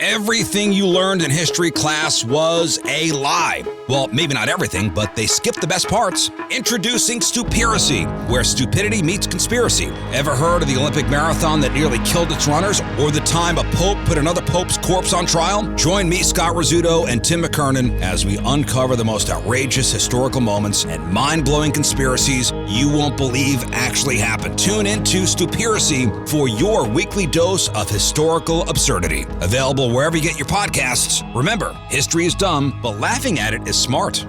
Everything you learned in history class was a lie. Well, maybe not everything, but they skipped the best parts. Introducing Stupiracy, where stupidity meets conspiracy. Ever heard of the Olympic marathon that nearly killed its runners? Or the time a pope put another pope's corpse on trial? Join me, Scott Rizzuto, and Tim McKernan as we uncover the most outrageous historical moments and mind-blowing conspiracies you won't believe actually happened. Tune into Stupiracy for your weekly dose of historical absurdity. Available wherever you get your podcasts. Remember, history is dumb, but laughing at it is smart.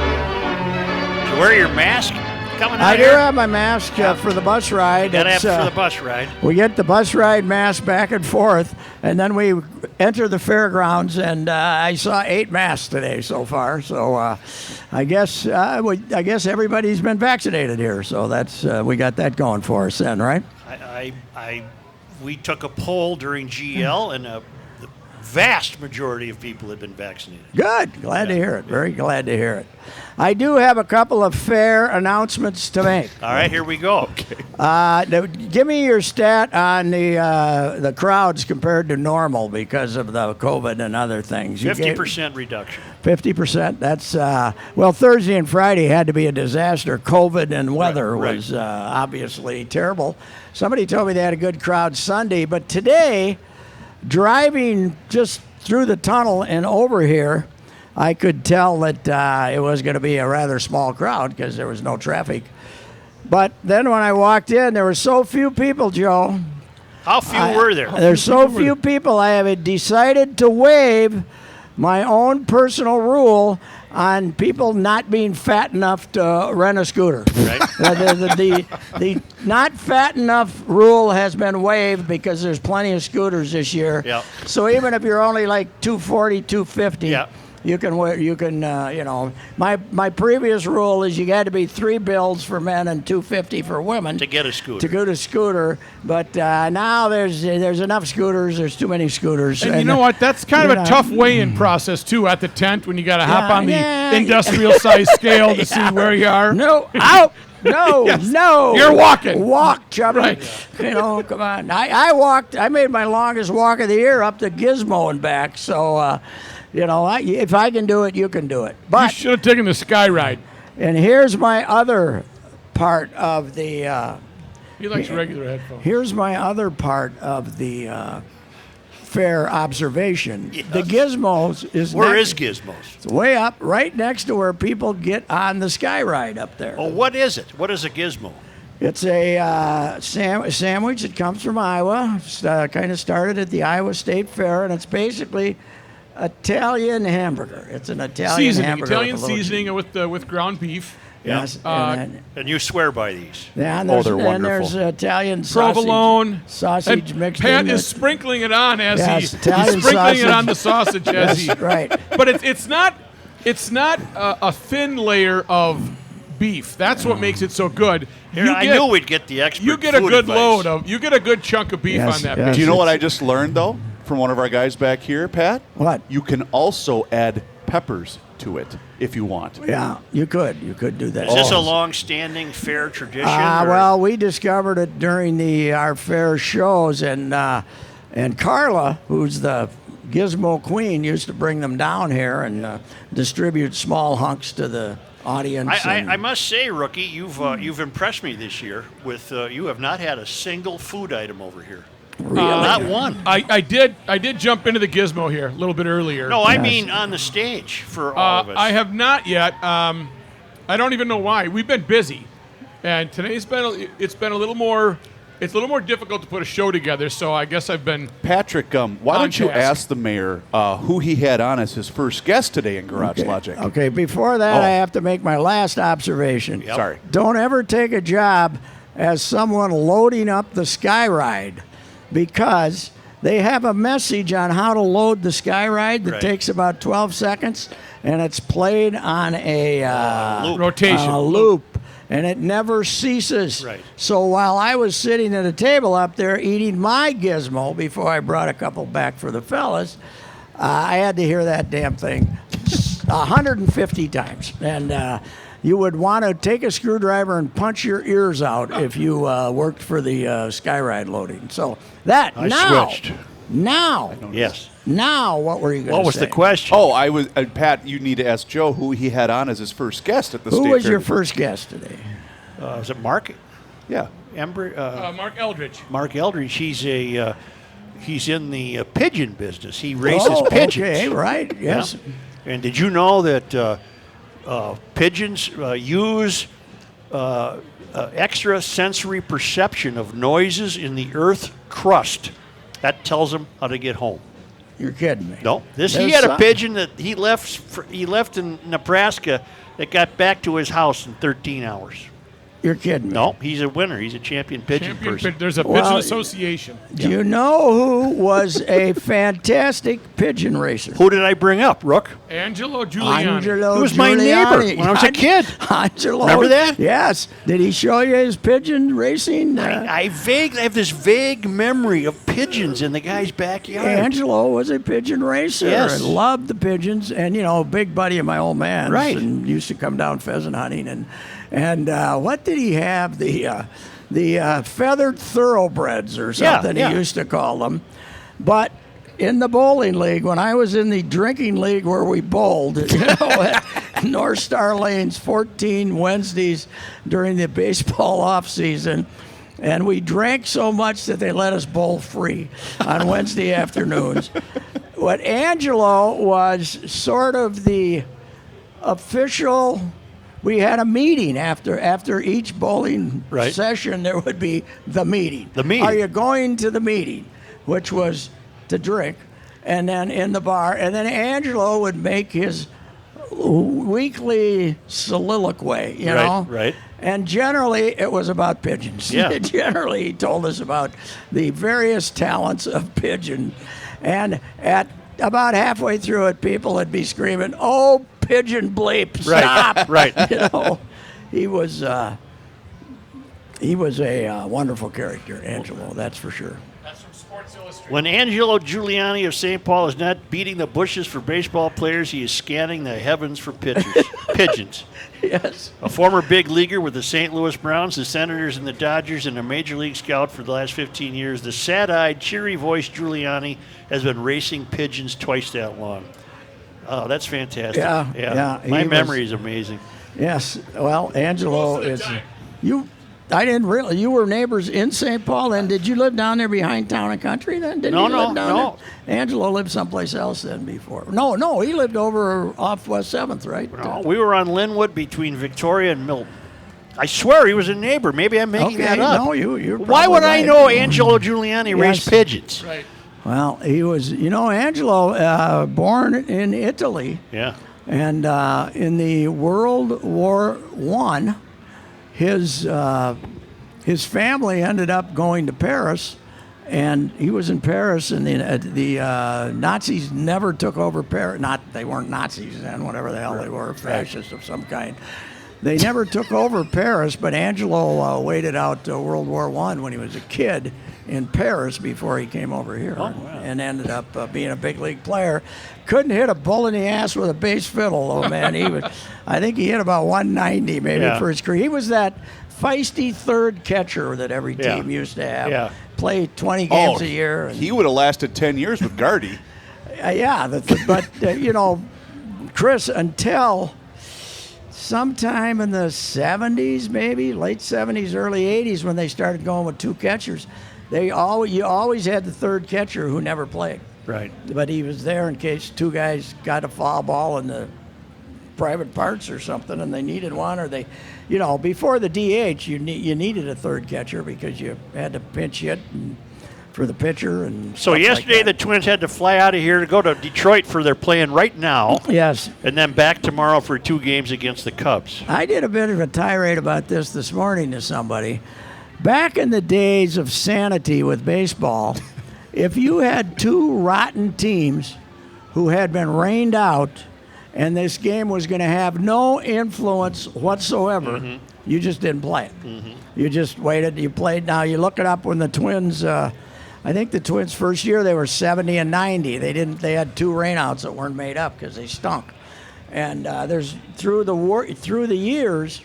Did you wear your mask coming out I do here? have my mask for the bus ride. Gotta have It's, it for the bus ride. We get the bus ride mask back and forth, and then we enter the fairgrounds, and I saw 8 masks today so far. So I guess everybody's been vaccinated here. So that's we got that going for us then, right? We took a poll during GL, and the vast majority of people had been vaccinated. Good. Glad to hear it. Very glad to hear it. I do have a couple of fair announcements to make. All right, here we go. Give me your stat on the crowds compared to normal because of the COVID and other things. 50% reduction. 50%. That's Thursday and Friday had to be a disaster. COVID and weather Right. was obviously terrible. Somebody told me they had a good crowd Sunday, but today, driving just through the tunnel and over here, I could tell that it was going to be a rather small crowd because there was no traffic. But then when I walked in, there were so few people, Joe. How few were there? There's so few people, I have decided to waive my own personal rule on people not being fat enough to rent a scooter. Right. The not fat enough rule has been waived because there's plenty of scooters this year. Yep. So even if you're only like 240, 250, Yep. you can my previous rule is you got to be 3 bills for men and 250 for women To get a scooter. to go to scooter. But now there's enough scooters. There's too many scooters. And you know what? That's kind of a tough weigh-in process, too, at the tent when you got to hop on the yeah. industrial size scale to see where you are. No, out. No, Yes. no. You're walking. Walk, chubby. Right. Come on. I walked. I made my longest walk of the year up to Gizmo and back. So, if I can do it, you can do it. You But should have taken the sky ride. and here's my other part of the. He likes regular headphones. Here's my other part of the fair observation. Yes. The Gizmos is Where next- is Gizmos? It's way up, right next to where people get on the sky ride up there. Oh, what is it? What is a gizmo? It's a sandwich that comes from Iowa. It's kind of started at the Iowa State Fair, and it's basically Italian hamburger. It's an Italian Seasoning, hamburger. Italian with a little seasoning with ground beef. Yes, And you swear by these. and there's, they're and there's wonderful. Italian sausage. Provolone. Sausage And mixed Pat in is with- sprinkling it on as Yes, he's Italian sprinkling it sausage. on the sausage as he. That's right. But it's not a thin layer of beef. That's what makes it so good. Here, I knew we'd get the expert You get a food good advice. load of. You get a good chunk of beef Yes, on that yes. beef. Do you know what I just learned, though, from one of our guys back here, Pat? What? You can also add peppers to it if you want. Yeah, you could do that. Is this a long-standing fair tradition? or- Well, we discovered it during our fair shows, and Carla, who's the Gizmo Queen, used to bring them down here and distribute small hunks to the audience. I must say, Rookie, you've impressed me this year with you have not had a single food item over here. Not one. I did jump into the gizmo here a little bit earlier. No, I Yes. mean on the stage for all of us. I have not yet. I don't even know why. We've been busy, and today's been a little more. It's a little more difficult to put a show together. So I guess I've been. Patrick, why don't you task. ask the mayor who he had on as his first guest today in Garage Logic? Okay, before that, Oh. I have to make my last observation. Yep. Sorry. Don't ever take a job as someone loading up the sky ride, because they have a message on how to load the sky ride that Right. takes about 12 seconds, and it's played on a Loop. Rotation. loop. and it never ceases. Right. So while I was sitting at a table up there eating my gizmo before I brought a couple back for the fellas, I had to hear that damn thing 150 times. And you would want to take a screwdriver and punch your ears out if you worked for the Skyride loading. So that I now, switched. now, Yes. now, what were you going to say? What was the question? Oh, I was Pat. You need to ask Joe who he had on as his first guest at the Who state was fair. your first guest today? Was it Mark? Yeah. Mark Eldridge. Mark Eldridge. He's in the pigeon business. He races pigeons. Okay, right, yes. Yeah. And did you know that pigeons use extra sensory perception of noises in the earth crust? That tells them how to get home. You're kidding me. No, he There's had a some- pigeon that he left in Nebraska that got back to his house in 13 hours. You're kidding me. No, he's a winner. He's a champion pigeon person. There's a Well, pigeon association. Do you know who was a fantastic pigeon racer? Who did I bring up, Rook? Angelo Giuliani. Angelo He was my Giuliani. neighbor when I was a kid. Angelo. Remember that? Yes. Did he show you his pigeon racing? I have this vague memory of pigeons in the guy's backyard. Angelo was a pigeon racer Yes. and loved the pigeons, and a big buddy of my old man's, Right. and used to come down pheasant hunting, and what did he have? The feathered thoroughbreds or something yeah. he used to call them, but. In the bowling league, when I was in the drinking league where we bowled, at North Star Lanes 14 Wednesdays during the baseball off season, and we drank so much that they let us bowl free on Wednesday afternoons. What Angelo was sort of the official. We had a meeting after each bowling Right. session. There would be the meeting. The meeting. Are you going to the meeting? Which was to drink, and then in the bar, and then Angelo would make his weekly soliloquy, you know? Right. And generally, it was about pigeons. Yeah. Generally, he told us about the various talents of pigeon. And at about halfway through it, people would be screaming, "Oh, pigeon bleep, stop!" Right. He was a wonderful character, Angelo, that's for sure. That's from Sports Illustrated. When Angelo Giuliani of St. Paul is not beating the bushes for baseball players, he is scanning the heavens for pigeons. Yes. A former big leaguer with the St. Louis Browns, the Senators, and the Dodgers, and a major league scout for the last 15 years, the sad-eyed, cheery-voiced Giuliani has been racing pigeons twice that long. Oh, that's fantastic. Yeah, My he memory was- is amazing. Yes. Well, Angelo Most of the is. time. I didn't really. You were neighbors in St. Paul, and did you live down there behind Town and Country then? Didn't No, you live down no. there? Angelo lived someplace else then before. No, he lived over off West 7th, right? No, we were on Linwood between Victoria and Milton. I swear he was a neighbor. Maybe I'm making Okay, that up. no, you're Why probably would I right. know Angelo Giuliani raced Yes. pigeons? Right. Well, he was. Angelo, born in Italy, Yeah. and in the World War I, his family ended up going to Paris, and he was in Paris, and the Nazis never took over Paris. They weren't Nazis then, whatever the hell they were, fascists of some kind. They never took over Paris, but Angelo waited out World War I when he was a kid in Paris before he came over here, and ended up being a big league player. Couldn't hit a bull in the ass with a bass fiddle, though, man. I think he hit about 190 maybe Yeah. for his career. He was that feisty third catcher that every Yeah. team used to have. Yeah. Play 20 games a year. And, He would have lasted 10 years with Gardy. but Chris, until sometime in the 70s, maybe late 70s, early 80s, when they started going with two catchers, you always had the third catcher who never played. Right. But he was there in case two guys got a foul ball in the private parts or something, and they needed one, or they, before the DH, you needed a third catcher because you had to pinch hit for the pitcher and. So stuff yesterday like the that. Twins had to fly out of here to go to Detroit for their playing right now, Yes. and then back tomorrow for 2 games against the Cubs. I did a bit of a tirade about this morning to somebody. Back in the days of sanity with baseball, if you had two rotten teams who had been rained out and this game was going to have no influence whatsoever, You just didn't play it. You just waited. You played. Now you look it up when the Twins. I think the Twins' first year they were 70 and 90. They didn't. They had 2 rainouts that weren't made up because they stunk. And there's through the years,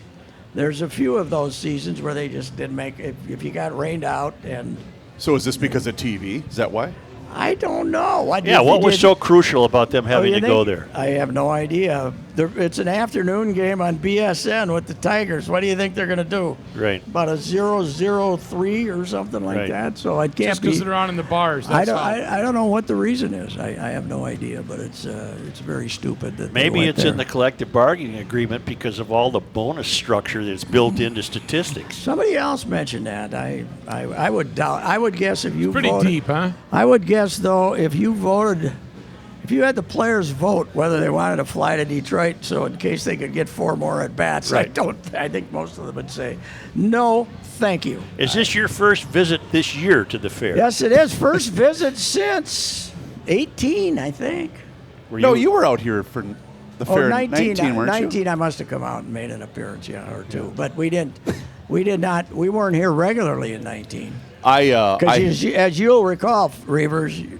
there's a few of those seasons where they just didn't make. If you got rained out, and So is this because of TV? Is that why? I don't know. What was so crucial about them having to go there? I have no idea. It's an afternoon game on BSN with the Tigers. What do you think they're going to do? Right. About a 0-0-3 or something like Right. that. So it can't Just be. because they're on in the bars. I That's don't. all. I don't know what the reason is. I have no idea. But it's very stupid that they Maybe went it's there. in the collective bargaining agreement because of all the bonus structure that's built into statistics. Somebody else mentioned that. I would doubt. I would guess if you Pretty voted, deep, huh? I would guess though if you voted, if you had the players vote whether they wanted to fly to Detroit, so in case they could get 4 more at bats, Right. I think most of them would say no, thank you. Is this your first visit this year to the fair? Yes, it is. First visit since 18, I think. No, you were out here for the fair in 19, weren't 19, you? I must have come out and made an appearance, or two. But we didn't. We did not. We weren't here regularly in 19. Because as you'll recall, Reavers,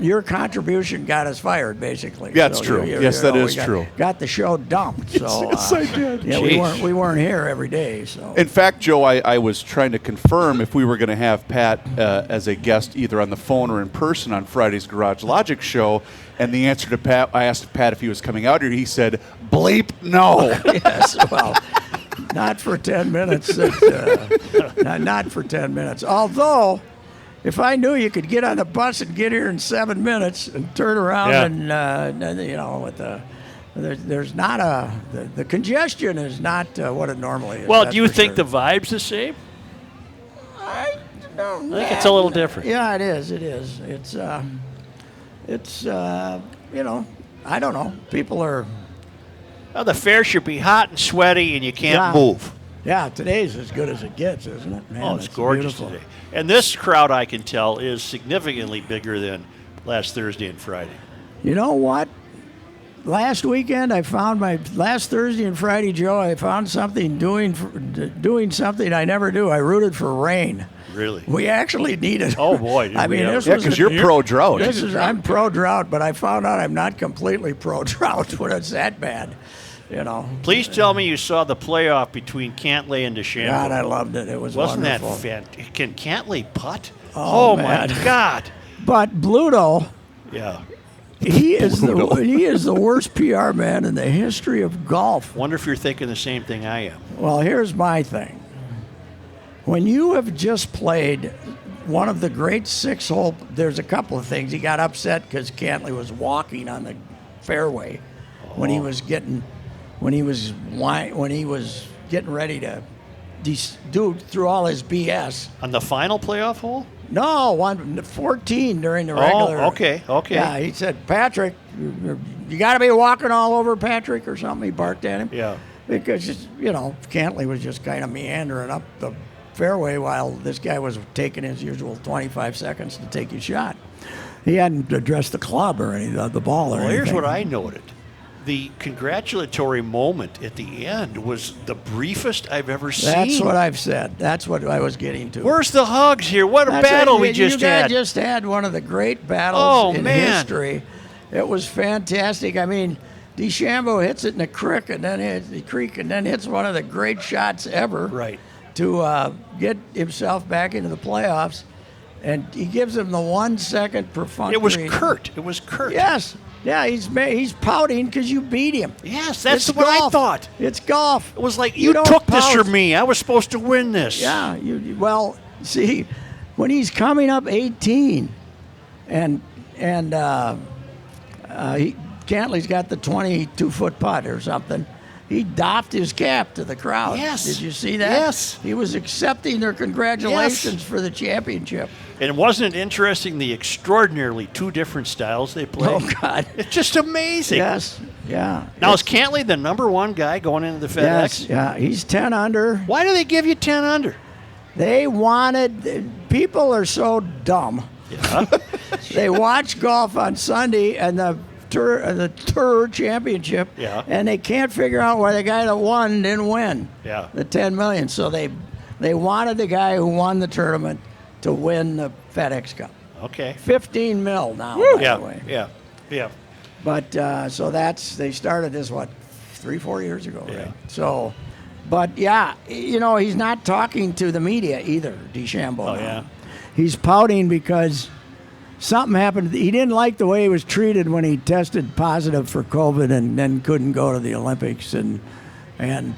your contribution got us fired, basically. Yeah, that's true. Yes, that is true. Got the show dumped. So yes, I did. Yeah, Jeez. we weren't here every day. So In fact, Joe, I was trying to confirm if we were going to have Pat as a guest either on the phone or in person on Friday's Garage Logic show. And the answer to Pat, I asked Pat if he was coming out here. He said, bleep, no. yes, well, not for 10 minutes. Not for 10 minutes. Although, if I knew you could get on the bus and get here in 7 minutes and turn around and with there's not the congestion is not what it normally is. Well, that's do you for think sure. the vibe's the same? I don't I think it's a little different. Yeah, it is. It is. It's I don't know. People are. Well, the fair should be hot and sweaty, and you can't Yeah. move. Yeah, today's as good as it gets, isn't it? Man, Oh, it's gorgeous beautiful. today. And this crowd, I can tell, is significantly bigger than last Thursday and Friday. You know what? Last weekend, I found last Thursday and Friday, Joe. I found something doing something I never do. I rooted for rain. Really? We actually needed. Oh, boy, did I we mean, ever. this Yeah, was because a- you're pro-drought. I'm pro-drought, but I found out I'm not completely pro-drought when it's that bad. Please tell me you saw the playoff between Cantlay and DeChambeau. God, I loved it. It was Wasn't wonderful. that fantastic? Can Cantlay putt? Oh, my man. God. But Bluto, Yeah. he is the worst PR man in the history of golf. Wonder if you're thinking the same thing I am. Well, here's my thing. When you have just played one of the great 6-hole, there's a couple of things. He got upset because Cantlay was walking on the fairway when he was getting ready to do through all his BS. On the final playoff hole? No, 14 during the regular. Oh, okay. Yeah, he said, Patrick, you got to be walking all over Patrick or something. He barked at him. Yeah. Because, Cantlay was just kind of meandering up the fairway while this guy was taking his usual 25 seconds to take his shot. He hadn't addressed the club or the ball or Well, anything. here's what I noted. The congratulatory moment at the end was the briefest I've ever seen. That's what I've said. That's what I was getting to. Where's the hugs here? What a That's battle it. we just You guys had. just had one of the great battles in man. history. It was fantastic. I mean, DeChambeau hits it in the creek and then hits one of the great shots ever. Right. To get himself back into the playoffs, and he gives him the 1 second perfunctory. It was Kurt. It was Kurt. Yes. Yeah, he's pouting because you beat him. Yes, that's It's what I golf. thought. It's golf. It was like, You you don't took this pout. from me. I was supposed to win this. Yeah. See, when he's coming up 18, and Cantlay's got the 22-foot putt or something. He doffed his cap to the crowd. Yes. Did you see that? Yes. He was accepting their congratulations for the championship. And wasn't it interesting the extraordinarily two different styles they played? Oh, God. It's just amazing. Yes. Yeah. Now, is Cantlay the number one guy going into the FedEx? Yes. Yeah. He's 10 under. Why do they give you 10 under? People are so dumb. Yeah. They watch golf on Sunday, and the tour championship, Yeah. and they can't figure out why the guy that won didn't win. Yeah. The $10 million. So they wanted the guy who won the tournament to win the FedEx Cup. Okay. 15 mil now, by Yeah. the way. Yeah. But so they started this 3-4 years ago, Yeah. right? So, but yeah, he's not talking to the media either, DeChambeau. Oh, now. yeah. He's pouting because something happened. He didn't like the way he was treated when he tested positive for COVID and then couldn't go to the Olympics, and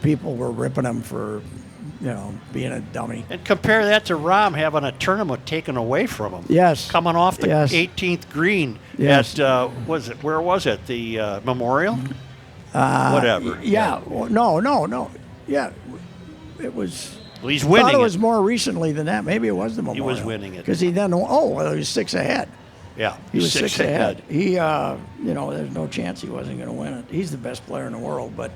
people were ripping him for being a dummy. And compare that to Rahm having a tournament taken away from him. Yes. Coming off the Yes. 18th green Yes. at where was it? The Memorial? Whatever. Yeah. Well, no. Yeah. It was. Well, he's I winning. thought it was it. more recently than that. Maybe it was the Memorial. was winning it. Because he then, he was 6 ahead. Yeah. He was Six 6 ahead. He, there's no chance he wasn't going to win it. He's the best player in the world. But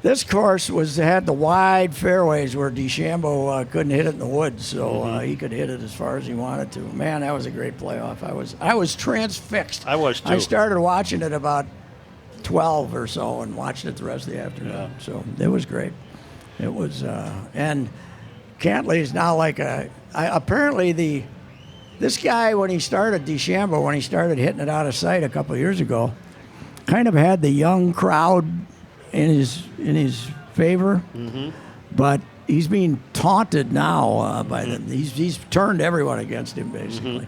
this course had the wide fairways where DeChambeau couldn't hit it in the woods, so he could hit it as far as he wanted to. Man, that was a great playoff. I was transfixed. I was, too. I started watching it about 12 or so and watched it the rest of the afternoon. Yeah. So it was great. It was, and Cantley's now apparently this guy, when he started, DeChambeau, when he started hitting it out of sight a couple of years ago, kind of had the young crowd in his favor, but he's being taunted now by them. He's turned everyone against him basically.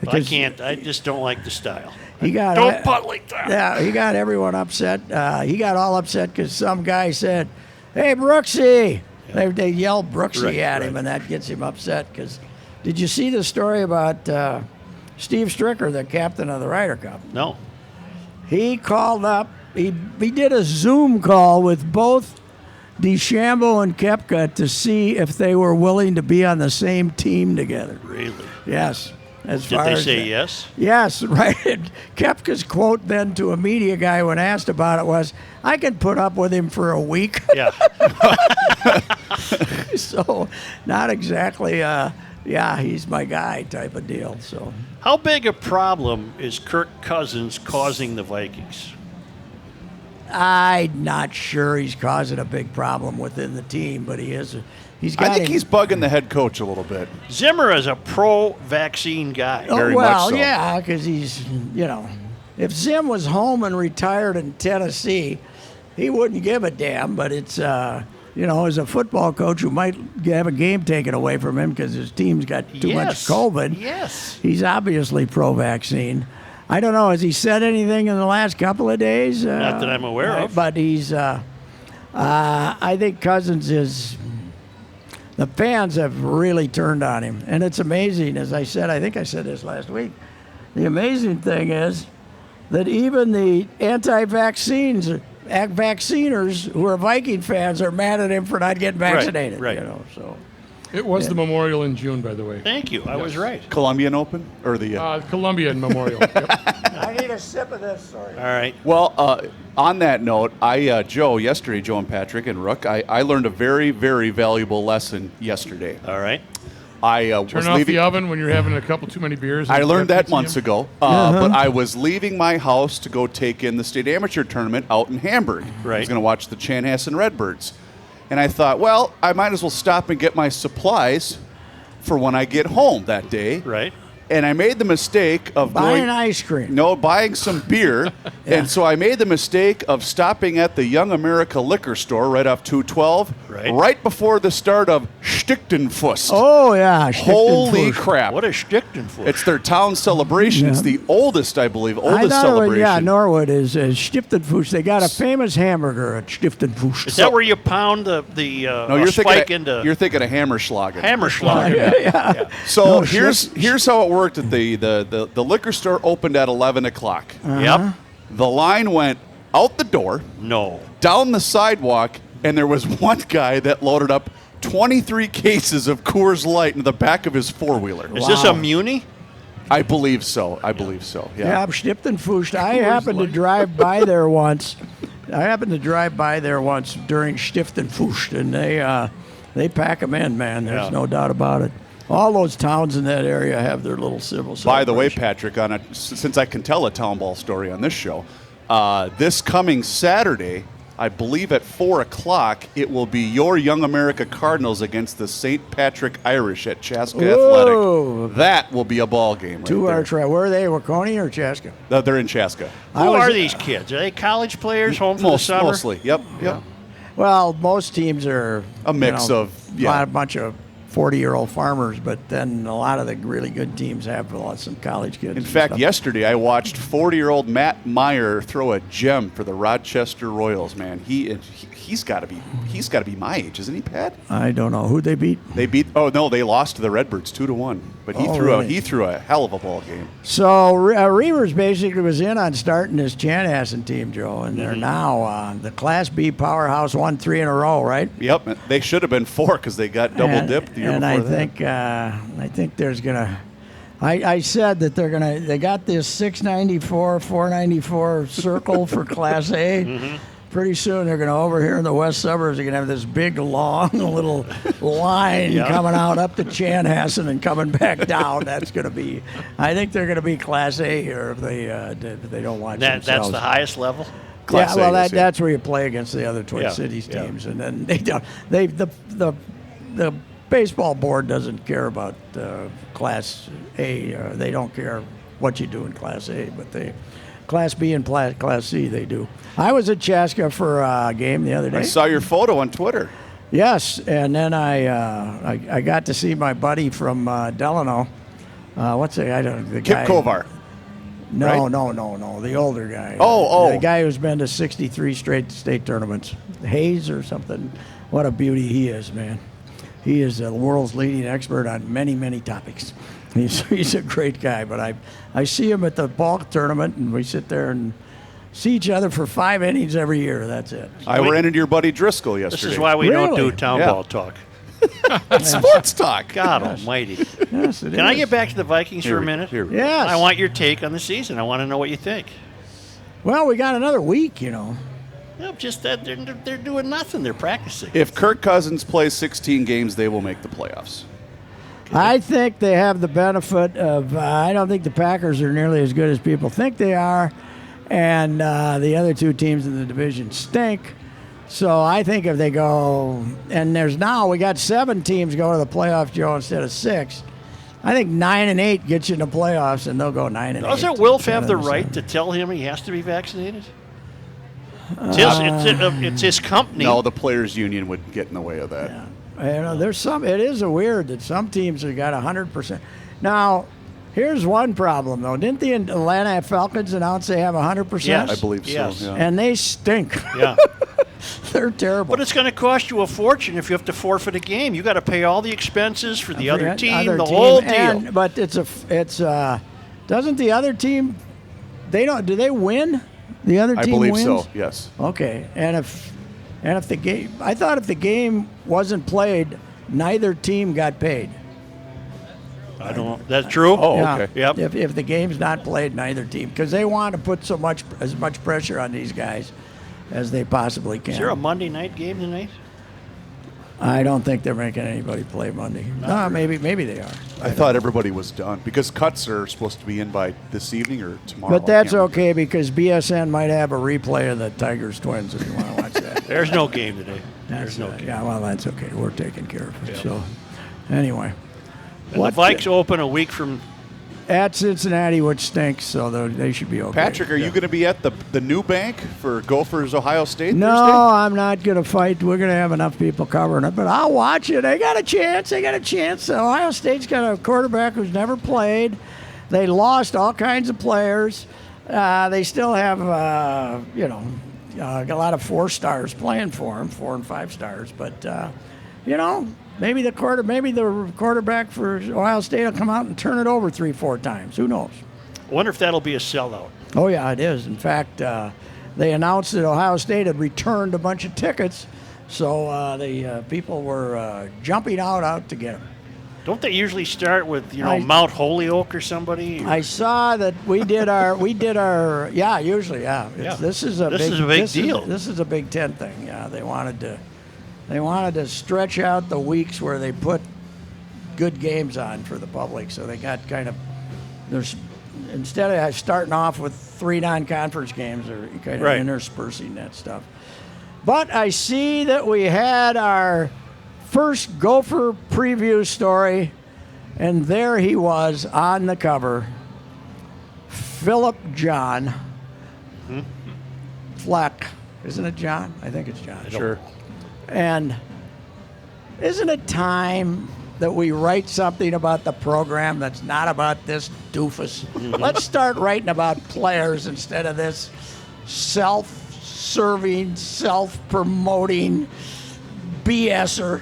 I just don't like the style. He got Don't putt like that. Yeah, he got everyone upset. He got all upset because some guy said, "Hey, Brooksy!" They yelled Brooksy Right, at him, right. and that gets him upset. Because did you see the story about Steve Stricker, the captain of the Ryder Cup? No. He called up. He did a Zoom call with both DeChambeau and Koepka to see if they were willing to be on the same team together. Really? Yes. As Did far they as say that. yes? Yes, right. Koepka's quote then to a media guy when asked about it was, "I can put up with him for a week." Yeah. So, not exactly, he's my guy type of deal. So, How big a problem is Kirk Cousins causing the Vikings? I'm not sure he's causing a big problem within the team, but he is. He's got I think him- he's bugging the head coach a little bit. Zimmer is a pro-vaccine guy. Oh, very well, much so. yeah, because he's, if Zim was home and retired in Tennessee, he wouldn't give a damn. But it's, as a football coach who might have a game taken away from him because his team's got too much Yes. COVID, Yes. he's obviously pro-vaccine. I don't know. Has he said anything in the last couple of days? Not that I'm aware of. But he's, I think Cousins is. The fans have really turned on him, and it's amazing. As I said, I think I said this last week. The amazing thing is that even the vacciners who are Viking fans are mad at him for not getting vaccinated. right. So It was the Memorial in June, by the way. Thank you. I was right. Colombian Open or the Columbian Memorial. Yep. I need a sip of this. Sorry. All right. Well, on that note, Joe and Patrick and Rook, I learned a very, very valuable lesson yesterday. All right. I Turn was off leaving. the oven when you're having a couple too many beers. I learned that Museum. months ago, but I was leaving my house to go take in the state amateur tournament out in Hamburg. I Right. was going to watch the Chanhassen Redbirds. And I thought, well, I might as well stop and get my supplies for when I get home that day. Right. And I made the mistake of Buying going, ice cream. No, buying some beer. And so I made the mistake of stopping at the Young America liquor store right off 212, Right. before the start of Stichtenfust. Oh yeah. Holy Stichtenfust. crap. What a Stichtenfurt. It's their town celebration. It's the oldest, I believe, oldest I thought it was, celebration. Norwood is Stichtenfust. They got a famous hamburger at Stichtenfust. Is that where you pound the No, you're spike thinking into you're thinking of Hammerschlagen. Hammerschlag? So No, here's how it worked at the liquor store opened at 11 o'clock. Yep. The line went out the door, No. down the sidewalk, and there was one guy that loaded up 23 cases of Coors Light into the back of his four-wheeler. Is this a Muni? I believe so. I believe so. Yeah, Yeah. Stichtenfust. I happened to drive by there once. During Stichtenfust, and they pack them in, man. There's Yeah. no doubt about it. All those towns in that area have their little civil By the way, celebration. Patrick, since I can tell a town ball story on this show, this coming Saturday, I believe at 4 o'clock, it will be your Young America Cardinals against the St. Patrick Irish at Chaska Whoa. Athletic. That will be a ball game. Two right arch. Where are they? Waconia or Chaska? there. They're in Chaska. Who are these kids? Are they college players home for the summer? Mostly. Yep. Well, most teams are A mix of, a bunch of 40-year-old farmers, but then a lot of the really good teams have some college kids. In and fact, stuff. yesterday I watched 40-year-old Matt Meyer throw a gem for the Rochester Royals. Man, he's got to be my age, isn't he, Pat? I don't know who they beat. They beat. Oh no, they lost to the Redbirds 2-1. But he Really? threw a hell of a ball game. So Reavers basically was in on starting this Chanhassen team, Joe, and they're now the Class B powerhouse, won 3 in a row, right? Yep, they should have been 4 because they got double dipped the year and before I think there's gonna. I said that they got this 694, 494 circle for Class A. Pretty soon they're going to, over here in the west suburbs, they're going to have this big, long little line coming out up to Chanhassen and coming back down. That's going to be, I think they're going to be Class A here if they don't watch That's themselves. the highest level? Class Yeah, well, A is, that's where you play against the other Twin Yeah, Cities yeah. teams, and then the baseball board doesn't care about Class A. They don't care what you do in Class A, but Class B and Class C they do. I was at Chaska for a game the other day. I saw your photo on Twitter. Yes, and then I got to see my buddy from Delano. What's the guy? The Kip guy. Kovar. No, right? no, the older guy. Oh. The guy who's been to 63 straight state tournaments. Hayes or something. What a beauty he is, man. He is the world's leading expert on many, many topics. He's a great guy, but I see him at the ball tournament, and we sit there and see each other for 5 innings every year. That's it. I ran into your buddy Driscoll yesterday. This is why we don't Really? do town Yeah. ball talk. Sports talk. God almighty. Yes, it Can I is. get back to the Vikings for a we- minute? here we go. Yes. I want your take on the season. I want to know what you think. Well, we got another week, No, just that they're doing nothing. They're practicing. If Kirk Cousins plays 16 games, they will make the playoffs. I think they have the benefit of. I don't think the Packers are nearly as good as people think they are, and the other two teams in the division stink. So I think if they go, and we got 7 teams going to the playoffs, Joe, instead of 6. I think 9 and 8 gets you in the playoffs, and they'll go 9 and 8. Doesn't Wilf have the right to tell him he has to be vaccinated? It's his company. No, the players' union would get in the way of that. There's some. It is weird that some teams have got 100%. Now, here's one problem though. Didn't the Atlanta Falcons announce they have 100%? Yes. I believe Yes. so. Yeah. And they stink. Yeah. They're terrible. But it's going to cost you a fortune if you have to forfeit a game. You got to pay all the expenses for the other team, the whole deal. But doesn't the other team? Do they win? The other I team believe wins? so. Yes. Okay, and if the game, I thought if the game wasn't played, neither team got paid. I don't know. That's true? Oh, Yeah. okay. Yep. If the game's not played, neither team, because they want to put as much pressure on these guys as they possibly can. Is there a Monday night game tonight? I don't think they're making anybody play Monday. No, maybe they are. I thought everybody was done because cuts are supposed to be in by this evening or tomorrow. But I that's can't remember. okay because BSN might have a replay of the Tigers Twins if you want to watch that. There's no game today. There's no game. Yeah, well, that's okay. We're taking care of it. So, anyway. And the Vikes open a week from. At Cincinnati, which stinks, so they should be okay. Patrick, are you going to be at the new bank for Gophers Ohio State No, Thursday? I'm not going to fight. We're going to have enough people covering it, but I'll watch it. They got a chance. Ohio State's got a quarterback who's never played. They lost all kinds of players. They still have, a lot of 4 stars playing for them, 4 and 5 stars. But, maybe the quarterback for Ohio State will come out and turn it over 3-4 times. Who knows? I wonder if that'll be a sellout. Oh, yeah, it is. In fact, they announced that Ohio State had returned a bunch of tickets, so the people were jumping out to get them. Don't they usually start with I- Mount Holyoke or somebody? I saw that we did our usually. This is a big deal. This is a Big Ten thing. Yeah, they wanted to stretch out the weeks where they put good games on for the public. So they got kind of there's instead of starting off with 3 non-conference games, they're kind of Right. interspersing that stuff. But I see that we had our first Gopher preview story, and there he was on the cover. Philip John Fleck. Isn't it John? I think it's John. Sure. And isn't it time that we write something about the program that's not about this doofus? Let's start writing about players instead of this self-serving, self-promoting BSer.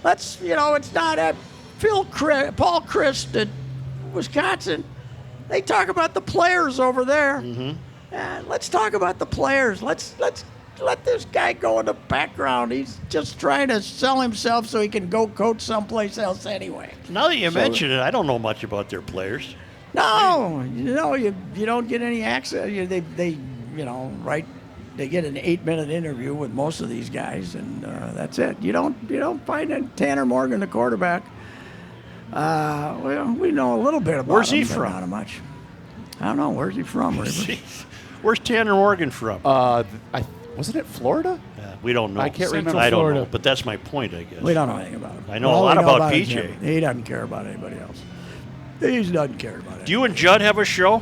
Let's, it's not a Paul Christ at Wisconsin. They talk about the players over there. And let's talk about the players. Let's let this guy go in the background. He's just trying to sell himself so he can go coach someplace else anyway. Now that you mention it, I don't know much about their players. No, you don't get any access. They get an 8-minute interview with most of these guys, and that's it. You don't find Tanner Morgan, the quarterback. Well, we know a little bit about Where's him, he but from? Not much. I don't know. Where's he from? Where's Tanner Morgan from? Wasn't it Florida? We don't know. I can't remember. I don't Florida. know, but that's my point, I guess. We don't know anything about him. I know a All lot we know about is PJ. him. He doesn't care about anybody else. He doesn't care about it. Do you and Judd have a show?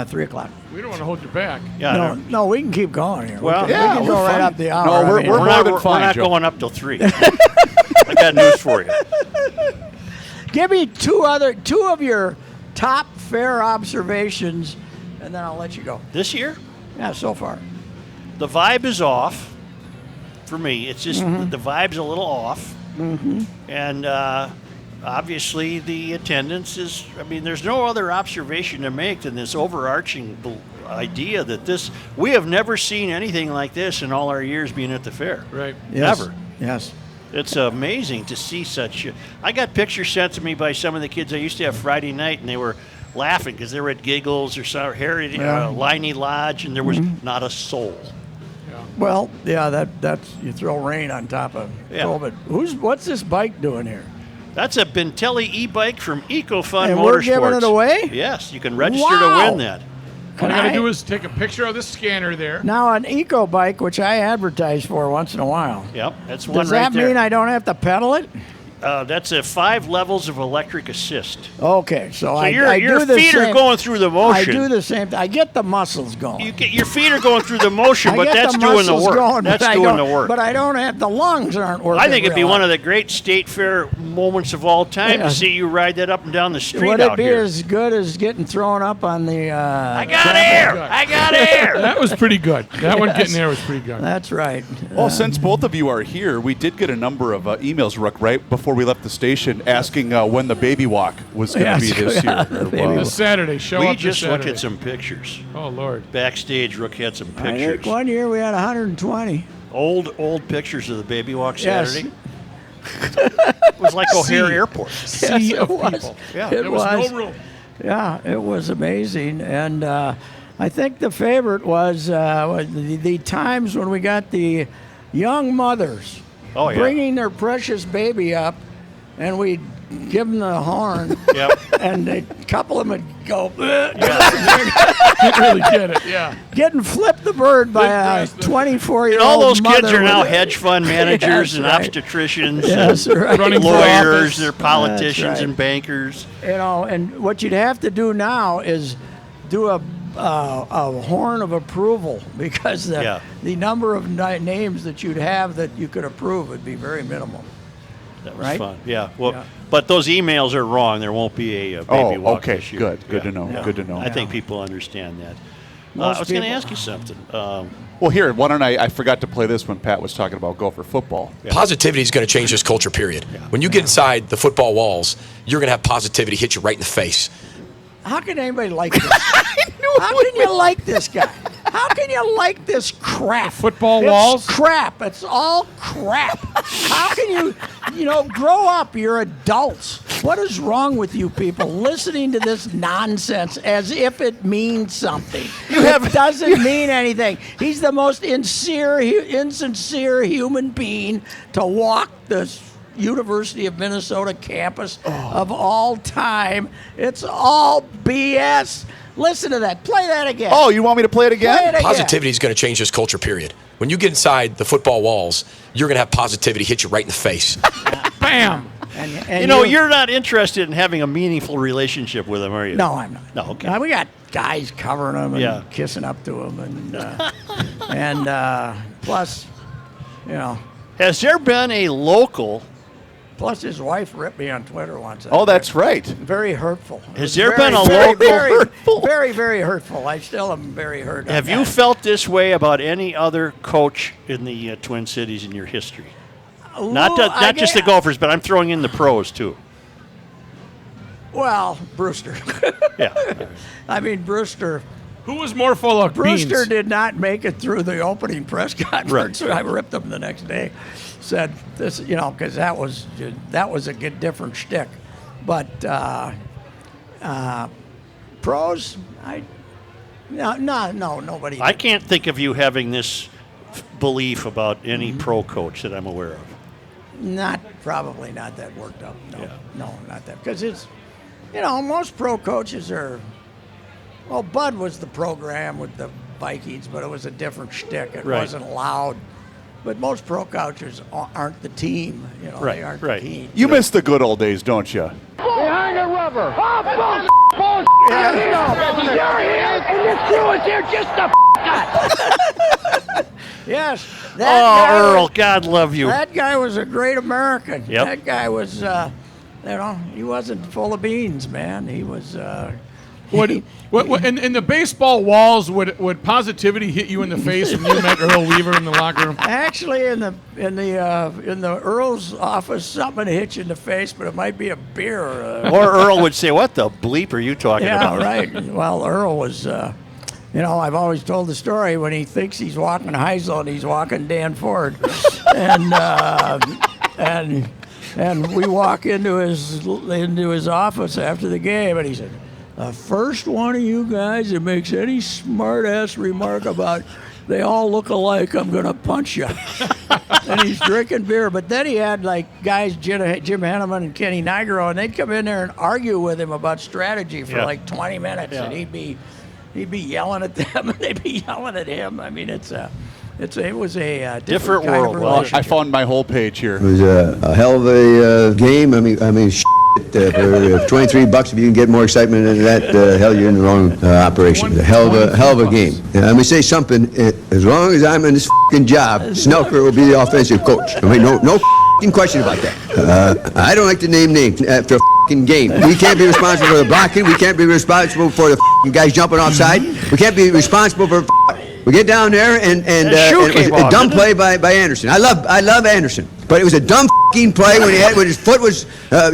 3 o'clock. We don't want to hold you back. Yeah. No, we can keep going here. Well, we yeah, can we're go right fine. up the hour. No, I we're mean, more not, than we're fine, not Joe. going up till 3. I got news for you. give me two of your top fair observations, and then I'll let you go. This year, Yeah, so far. the vibe is off. For me, it's just the vibe's a little off. And obviously the attendance is, there's no other observation to make than this overarching idea that we have never seen anything like this in all our years being at the fair. Right. Yes. Never. Yes. It's amazing to see such. I got pictures sent to me by some of the kids I used to have Friday night, and they were laughing because they were at Giggles or Heritage, Yeah. Liney Lodge, and there was not a soul. Well, yeah, that's you throw rain on top of Yeah. COVID. What's this bike doing here? That's a Bentelli e-bike from EcoFun And Motorsports. we're giving it away? Yes, you can register Wow. to win that. All you got to I- do is take a picture of the scanner there. Now, an eco bike, which I advertise for once in a while. Yep, that's one Does right that there. mean I don't have to pedal it? That's 5 levels of electric assist. Okay, so I your do the feet are same- going through the motion. I do the same thing. I get the muscles going. Your feet are going through the motion, I but get that's the doing the muscles work. going, That's but I doing the don't- work. But I don't have the lungs aren't working. I think it'd be real one hard. of the great state fair moments of all time Yeah. to see you ride that up and down the street Would out it be here. as good as getting thrown up on the? I got air! I got air! That was pretty good. That one Yes. getting there was pretty good. That's right. Well, since both of you are here, we did get a number of emails, Rook, right before we left the station, asking when the baby walk was going to Yes, be this yeah, year. the Or, baby This Saturday, show We up just this looked Saturday. at some pictures. Oh, Lord. Backstage, Rook had some I pictures. think one year we had 120. Old pictures of the baby walk Yes. Saturday. It was like O'Hare Airport. Sea Yes, of it was. people. Yeah. It There was was. no room. Yeah, it was amazing, and I think the favorite was the times when we got the young mothers Oh, yeah. bringing their precious baby up, and we'd give them the horn, Yep. and a couple of them would go, Didn't really get it. Yeah. getting flipped the bird by a Good 24-year-old And all those kids mother are now with a- hedge fund managers and That's right. obstetricians Yes, and right. Running for lawyers, office. they're politicians That's right. and bankers. And what you'd have to do now is do a horn of approval, because Yeah. the number of names that you'd have that you could approve would be very minimal. That was Right? fun. Yeah. Well, Yeah. but those emails are wrong. There won't be a baby Oh, walk okay. this year. Good. Good to Yeah. know. Yeah. Good to know. I think people understand that. Most I was going to people- ask you something. Well, here, why don't I forgot to play this when Pat was talking about Gopher football. Positivity is going to change this culture, period. When you get inside the football walls, you're going to have positivity hit you right in the face. How can anybody like this? How can you like this guy? How can you like this crap? Football It's walls? crap. It's all crap. How can you grow up? You're adults. What is wrong with you people listening to this nonsense as if it means something? It doesn't mean anything. He's the most insincere human being to walk the University of Minnesota campus of all time. It's all BS. Listen to that. Play that again. Oh, you want me to play it again? Play it again. Positivity is going to change this culture, period. When you get inside the football walls, you're going to have positivity hit you right in the face. Bam. And You're not interested in having a meaningful relationship with them, are you? No, I'm not. No, okay. We got guys covering them and Yeah. kissing up to them, and plus, Has there been a local? plus his wife ripped me on Twitter once. Oh, that's right. Very hurtful. It Has was there very, been a very, local very, hurtful? Very, very hurtful. I still am very hurt. on Have you that. felt this way about any other coach in the Twin Cities in your history? Not just the Gophers, but I'm throwing in the pros too. Well, Brewster. Yeah. I mean, Brewster. Who was more full of Brewster beans? did not make it through the opening press conference. I ripped him the next day. Said this, because that was a different shtick. But pros, nobody. I can't think of you having this belief about any pro coach that I'm aware of. Probably not that worked up. No, Yeah. no, not that. Because it's, most pro coaches are. Well, Bud was the program with the Vikings, but it was a different shtick. It Right. wasn't loud. But most pro coaches aren't the team. Right, They aren't right. the team. You miss the good old days, don't you? Behind the rubber. Oh, bullshit. There he is, and this crew is here just to us. Yes. Oh, That guy Earl, was- God love you. That guy was a great American. Yep. That guy was, he wasn't full of beans, man. He was. What in the baseball walls, would positivity hit you in the face when you met Earl Weaver in the locker room? Actually, in the Earl's office, something hit you in the face, but it might be a beer. Or Earl would say, "What the bleep are you talking Yeah, about?" right. Well, Earl was, I've always told the story when he thinks he's walking Heisel and he's walking Dan Ford, and we walk into his office after the game, and he said, "The first one of you guys that makes any smart-ass remark about they all look alike, I'm gonna punch you." And he's drinking beer. But then he had guys, Jim Henneman and Kenny Nigro, and they'd come in there and argue with him about strategy for 20 minutes, Yeah. and he'd be yelling at them, and they'd be yelling at him. I mean, it was a Different kind world. Of Well, I relationship. found my whole page here. It was a hell of a game. I mean, for $23, if you can get more excitement than that, hell, you're in the wrong operation. It was a hell of a game. And let me say something. As long as I'm in this f***ing job, Snelker will be the offensive coach. I mean, no f***ing question about that. I don't like to name names after a f***ing game. We can't be responsible for the blocking. We can't be responsible for the f***ing guys jumping offside. We can't be responsible for. We get down there and shoe it was came a off, dumb didn't play by Anderson. I love Anderson, but it was a dumb f***ing play when his foot was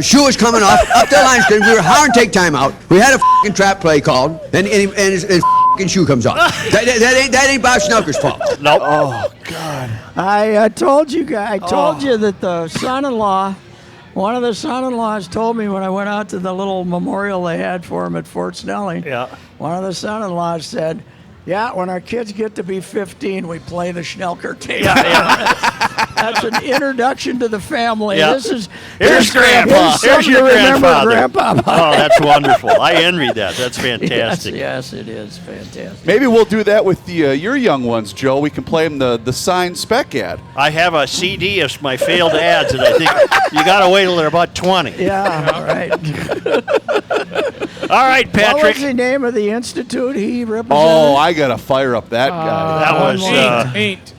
shoe was coming off up the line. We were hard take timeout. We had a f***ing trap play called, and his f***ing shoe comes off. That ain't Bob Snelker's fault. Nope. Oh, God. I told you guys. I told you that the son-in-law, one of the son-in-laws, told me when I went out to the little memorial they had for him at Fort Snelling. Yeah. One of the son-in-laws said, "Yeah, when our kids get to be 15, we play the Schnelker tape." That's an introduction to the family. Yeah. Here's Grandpa. Here's your grandfather. Grandpa. Oh, that's wonderful. I envy that. That's fantastic. Yes, it is fantastic. Maybe we'll do that with your young ones, Joe. We can play them the signed spec ad. I have a CD of my failed ads, and I think you got to wait till they're about 20. Yeah, all right. All right, What was Patrick. the name of the institute he represented? Oh, I got to fire up that guy. That was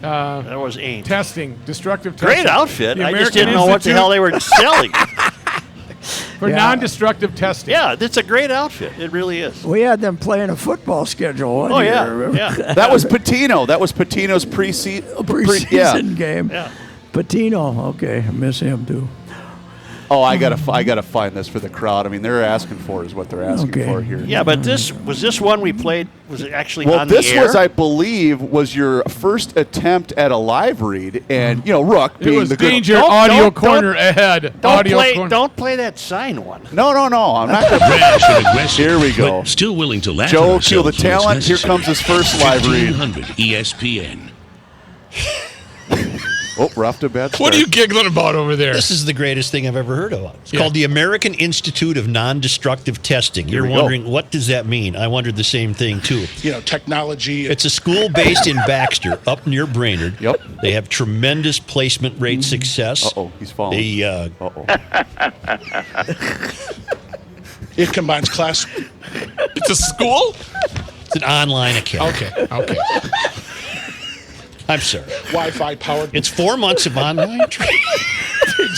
That was ain't. testing, destructive testing. Great outfit. The I just American didn't know what the Institute hell they were selling. for Yeah. non-destructive testing. Yeah, it's a great outfit. It really is. We had them playing a football schedule one Oh year. yeah, remember? yeah. That was Patino. That was Patino's Preseason game. Yeah. Patino, okay, I miss him too. Oh, I gotta find this for the crowd. I mean, they're asking for is what they're asking Okay. for here. Yeah, but this one we played. Was it actually Well, on this the air? was, I believe, was your first attempt at a live read, and Rook It being was the good. danger. Don't- Audio don't- corner ahead. Don't Audio play. corner. Don't play that sign one. No, I'm not gonna. Brash and aggressive. Here we go. But still willing to laugh Joe, at cue the ourselves when it's talent. Here necessary. comes his first live read. 1500 ESPN. Oh, we're off to a bad start. What are you giggling about over there? This is the greatest thing I've ever heard of. It's called the American Institute of Non-Destructive Testing. You're wondering, what does that mean? I wondered the same thing, too. Technology. It's a school based in Baxter, up near Brainerd. Yep. They have tremendous placement rate success. Uh-oh, he's falling. They, It combines class. It's a school? It's an online account. Okay. I'm sorry. Wi-Fi powered. It's 4 months of online training.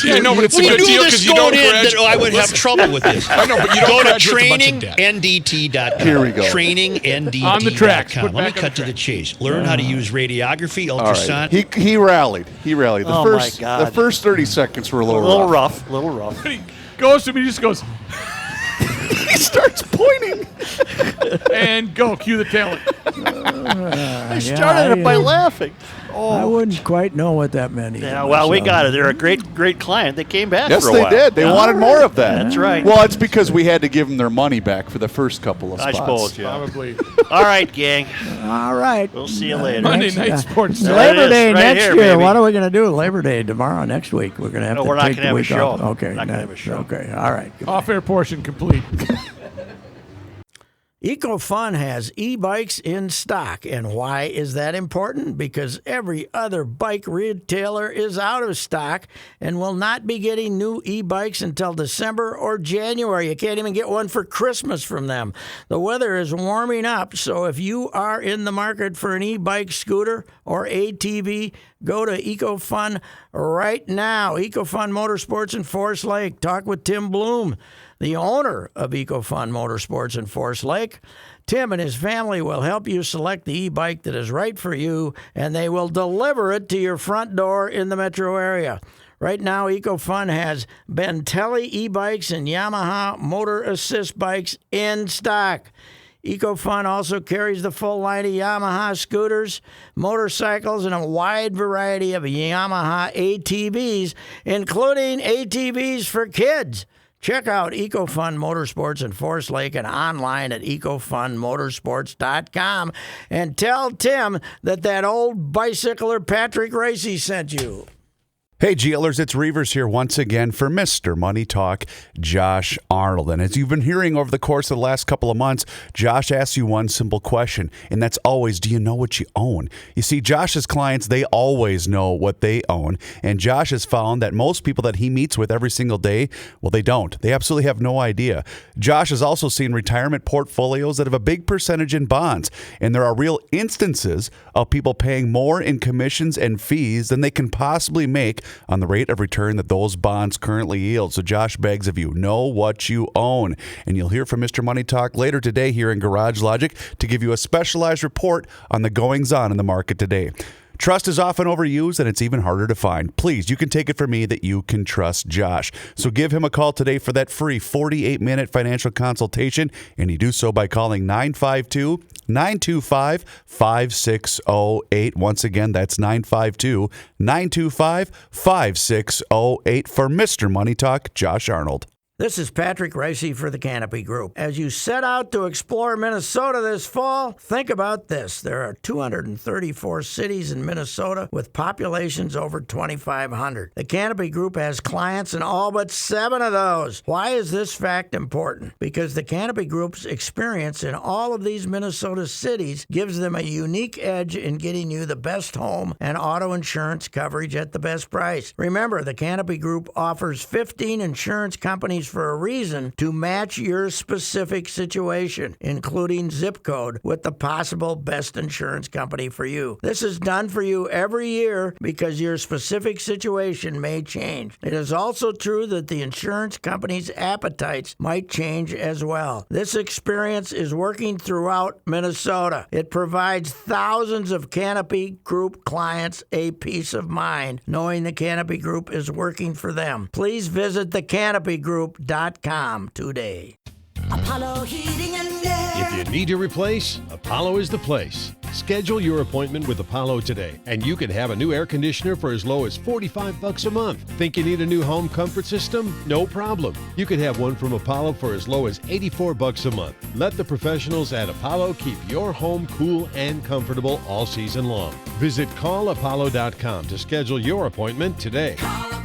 Yeah, no, but it's a We good knew deal this because you don't going in that graduate. I would have trouble with this. I know, but you don't Go to graduate with a bunch of debt. trainingndt.com. Here we go. Trainingndt.com. On the tracks. Put Let me back on cut the to the tracks. chase. Learn how to use radiography, All ultrasound. right. He rallied. The Oh, first, my God. The first 30 seconds were a A little, little rough. rough. A little rough. He goes to me, he just goes, He starts pointing. and go, cue the talent. I started it by laughing. I wouldn't quite know what that meant either. Yeah, well, we myself. got it. They're a great client. They came back Yes, for a they while. did. They wanted more of that. That's right. Well, it's because we had to give them their money back for the first couple of I spots. suppose, yeah. Probably. All right, gang. All right. We'll see you later. Monday Night Sports. There it Labor is, Day right next here, year. baby. What are we going to do? Labor Day tomorrow, next week. We're going to have No, to we're not take gonna the have a week show. off. Okay. Not gonna have a show. Okay. All right. Off-air portion complete. EcoFun has e-bikes in stock. And why is that important? Because every other bike retailer is out of stock and will not be getting new e-bikes until December or January. You can't even get one for Christmas from them. The weather is warming up, so if you are in the market for an e-bike, scooter, or ATV, go to EcoFun right now. EcoFun Motorsports in Forest Lake. Talk with Tim Bloom, the owner of EcoFun Motorsports in Forest Lake. Tim and his family will help you select the e-bike that is right for you, and they will deliver it to your front door in the metro area. Right now, EcoFun has Bentelli e-bikes and Yamaha Motor Assist bikes in stock. EcoFun also carries the full line of Yamaha scooters, motorcycles, and a wide variety of Yamaha ATVs, including ATVs for kids. Check out EcoFun Motorsports in Forest Lake and online at ecofunmotorsports.com and tell Tim that old bicycler Patrick Racy sent you. Hey, GLers, it's Reavers here once again for Mr. Money Talk, Josh Arnold. And as you've been hearing over the course of the last couple of months, Josh asks you one simple question, and that's always, do you know what you own? You see, Josh's clients, they always know what they own, and Josh has found that most people that he meets with every single day, well, they don't. They absolutely have no idea. Josh has also seen retirement portfolios that have a big percentage in bonds, and there are real instances of people paying more in commissions and fees than they can possibly make on the rate of return that those bonds currently yield. So Josh begs of you, know what you own. And you'll hear from Mr. Money Talk later today here in Garage Logic to give you a specialized report on the goings-on in the market today. Trust is often overused, and it's even harder to find. Please, you can take it from me that you can trust Josh. So give him a call today for that free 48-minute financial consultation, and you do so by calling 952-925-5608. Once again, that's 952-925-5608 for Mr. Money Talk, Josh Arnold. This is Patrick Racy for the Canopy Group. As you set out to explore Minnesota this fall, think about this. There are 234 cities in Minnesota with populations over 2,500. The Canopy Group has clients in all but 7 of those. Why is this fact important? Because the Canopy Group's experience in all of these Minnesota cities gives them a unique edge in getting you the best home and auto insurance coverage at the best price. Remember, the Canopy Group offers 15 insurance companies for a reason to match your specific situation, including zip code, with the possible best insurance company for you. This is done for you every year because your specific situation may change. It is also true that the insurance company's appetites might change as well. This experience is working throughout Minnesota. It provides thousands of Canopy Group clients a peace of mind knowing the Canopy Group is working for them. Please visit thecanopygroup.com today. Apollo Heating and Air. If you need to replace, Apollo is the place. Schedule your appointment with Apollo today, and you can have a new air conditioner for as low as $45 a month. Think you need a new home comfort system? No problem. You can have one from Apollo for as low as $84 a month. Let the professionals at Apollo keep your home cool and comfortable all season long. Visit callapollo.com to schedule your appointment today. Call